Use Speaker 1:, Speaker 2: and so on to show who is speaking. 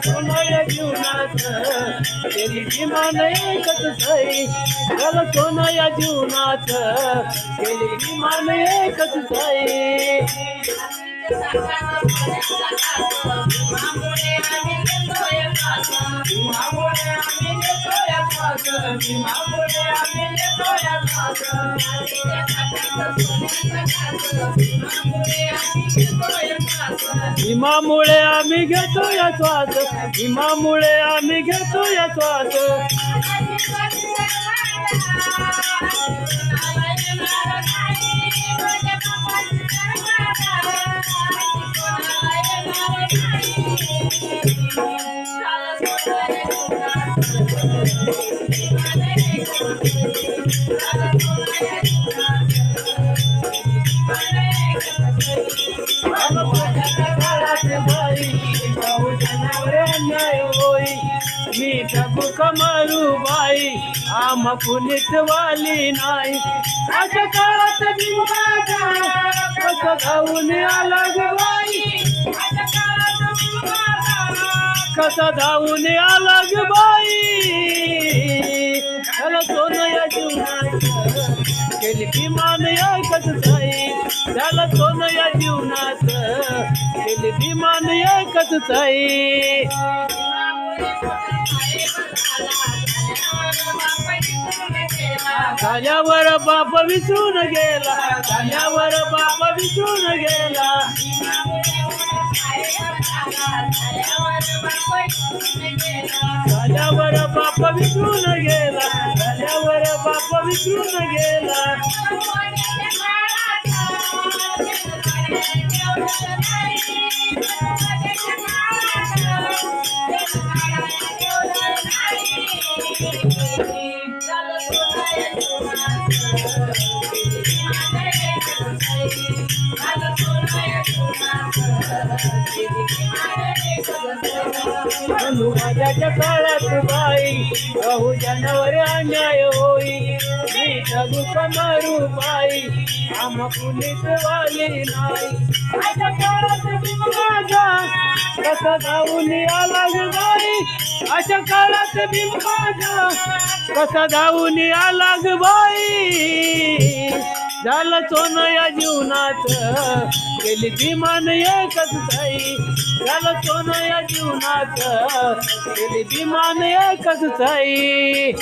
Speaker 1: सोनया जीवनात केली विमान एकच सई झालं सोनया जीवनात केली विमान एकच सई भीमामुळे आम्ही घेतो या श्वास भीमामुळे आम्ही घेतो या श्वास मी टबुक मारू बाई आम्हा कुणीच वाली नाही अशा काळात भीमाचा कसं धावून आला ग बाई कसा धावून आला ग बाई त्याला सोनया जीवनात केली विमान एकच सई त्याला सोनया जीवनात केली विमान एकच सई झाल्यावर बाप विसरून गेला झाल्यावर बाप विसरून गेला झाल्यावर बाप विसरून गेला झाल्यावर बाप विसरून गेला अनुवादाच्या काळात बाई अहो जनावर अन्याय होई मी टबुक मारू बाई आम्हा कुणीच वाली नाही अशा काळात भीमाचा कसा धावून आला ग बाई अशा काळात भीमाचा कसा धावून आला ग बाई झालं सोनया जीवनात केली विमान एकच सई झालं सोनया जीवनात केली विमान एकच सई